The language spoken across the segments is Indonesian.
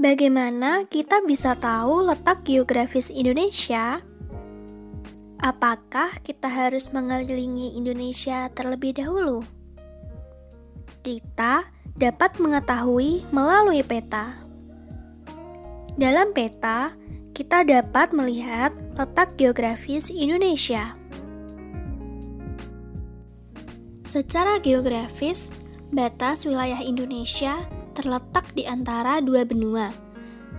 Bagaimana kita bisa tahu letak geografis Indonesia? Apakah kita harus mengelilingi Indonesia terlebih dahulu? Kita dapat mengetahui melalui peta. Dalam peta, kita dapat melihat letak geografis Indonesia. Secara geografis, batas wilayah Indonesia terletak di antara dua benua,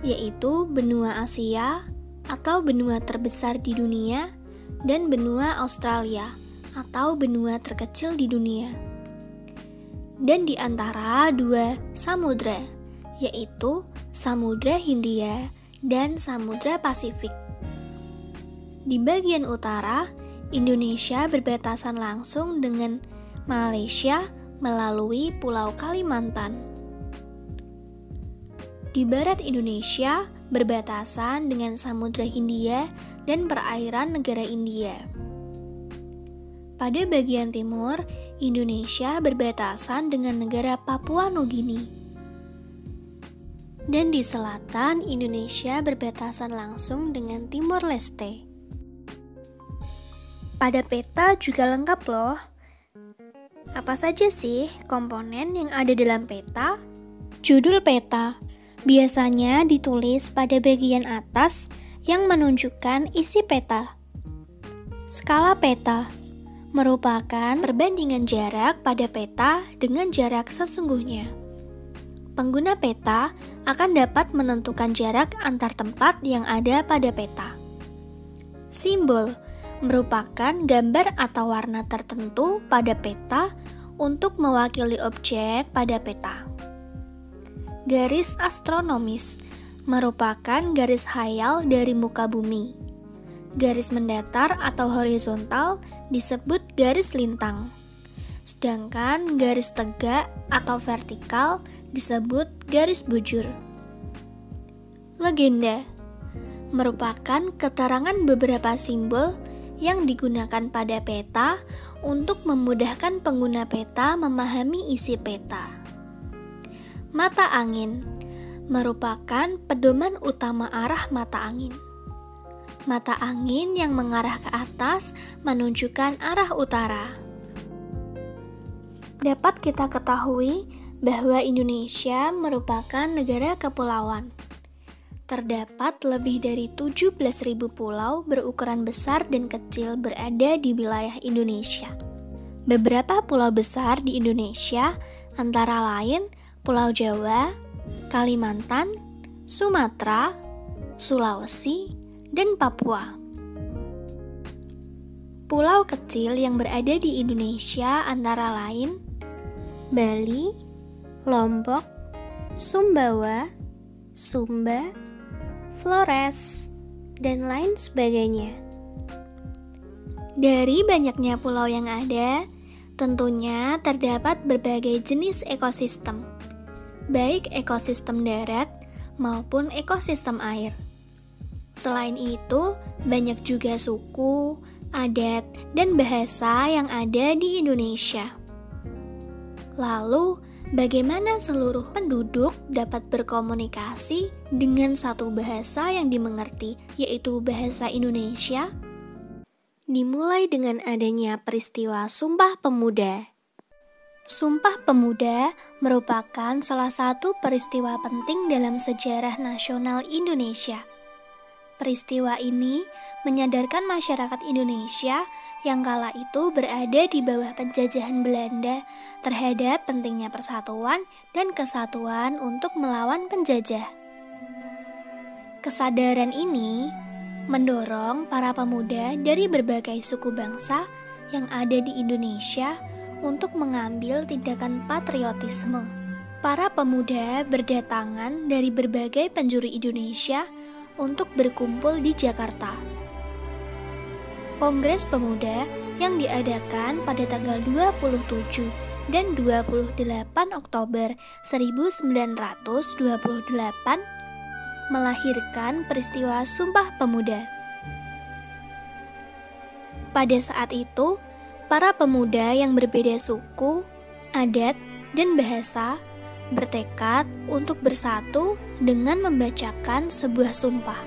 yaitu benua Asia atau benua terbesar di dunia dan benua Australia atau benua terkecil di dunia. Dan di antara dua samudra, yaitu Samudra Hindia dan Samudra Pasifik. Di bagian utara, Indonesia berbatasan langsung dengan Malaysia melalui Pulau Kalimantan. Di barat Indonesia berbatasan dengan Samudra Hindia dan perairan negara India. Pada bagian timur, Indonesia berbatasan dengan negara Papua Nugini. Dan di selatan, Indonesia berbatasan langsung dengan Timor Leste. Pada peta juga lengkap loh. Apa saja sih komponen yang ada dalam peta? Judul peta biasanya ditulis pada bagian atas yang menunjukkan isi peta. Skala peta merupakan perbandingan jarak pada peta dengan jarak sesungguhnya. Pengguna peta akan dapat menentukan jarak antar tempat yang ada pada peta. Simbol merupakan gambar atau warna tertentu pada peta untuk mewakili objek pada peta. Garis astronomis merupakan garis hayal dari muka bumi. Garis mendatar atau horizontal disebut garis lintang. Sedangkan garis tegak atau vertikal disebut garis bujur. Legenda merupakan keterangan beberapa simbol yang digunakan pada peta untuk memudahkan pengguna peta memahami isi peta. Mata angin merupakan pedoman utama arah mata angin. Mata angin yang mengarah ke atas menunjukkan arah utara. Dapat kita ketahui bahwa Indonesia merupakan negara kepulauan. Terdapat lebih dari 17.000 pulau berukuran besar dan kecil berada di wilayah Indonesia. Beberapa pulau besar di Indonesia antara lain Pulau Jawa, Kalimantan, Sumatera, Sulawesi, dan Papua. Pulau kecil yang berada di Indonesia antara lain Bali, Lombok, Sumbawa, Sumba, Flores, dan lain sebagainya. Dari banyaknya pulau yang ada, tentunya terdapat berbagai jenis ekosistem, baik ekosistem darat maupun ekosistem air. Selain itu, banyak juga suku, adat, dan bahasa yang ada di Indonesia. Lalu, bagaimana seluruh penduduk dapat berkomunikasi dengan satu bahasa yang dimengerti, yaitu bahasa Indonesia? Dimulai dengan adanya peristiwa Sumpah Pemuda. Sumpah Pemuda merupakan salah satu peristiwa penting dalam sejarah nasional Indonesia. Peristiwa ini menyadarkan masyarakat Indonesia yang kala itu berada di bawah penjajahan Belanda terhadap pentingnya persatuan dan kesatuan untuk melawan penjajah. Kesadaran ini mendorong para pemuda dari berbagai suku bangsa yang ada di Indonesia untuk mengambil tindakan patriotisme. Para pemuda berdatangan dari berbagai penjuru Indonesia untuk berkumpul di Jakarta. Kongres Pemuda yang diadakan pada tanggal 27 dan 28 Oktober 1928 melahirkan peristiwa Sumpah Pemuda. Pada saat itu, para pemuda yang berbeda suku, adat, dan bahasa bertekad untuk bersatu dengan membacakan sebuah sumpah.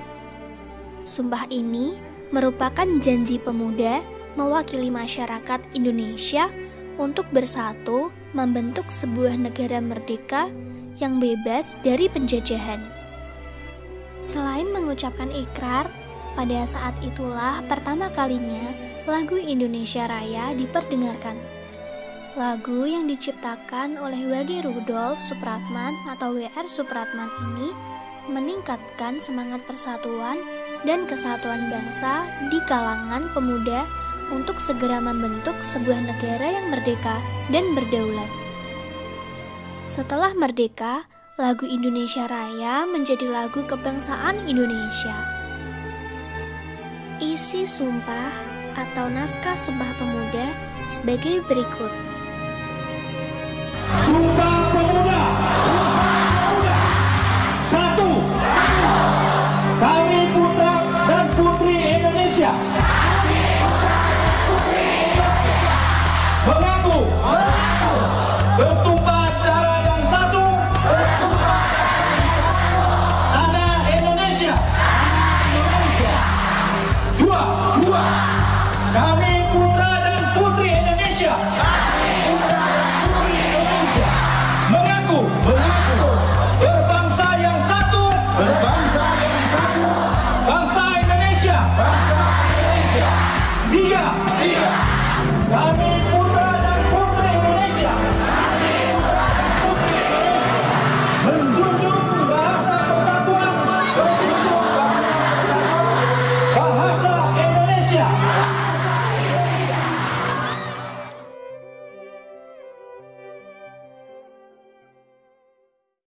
Sumpah ini merupakan janji pemuda mewakili masyarakat Indonesia untuk bersatu membentuk sebuah negara merdeka yang bebas dari penjajahan. Selain mengucapkan ikrar, pada saat itulah pertama kalinya lagu Indonesia Raya diperdengarkan. Lagu yang diciptakan oleh Wage Rudolf Supratman atau W.R. Supratman ini meningkatkan semangat persatuan dan kesatuan bangsa di kalangan pemuda untuk segera membentuk sebuah negara yang merdeka dan berdaulat. Setelah merdeka, lagu Indonesia Raya menjadi lagu kebangsaan Indonesia. Isi sumpah atau naskah Sumpah Pemuda sebagai berikut. Sumpah Pemuda.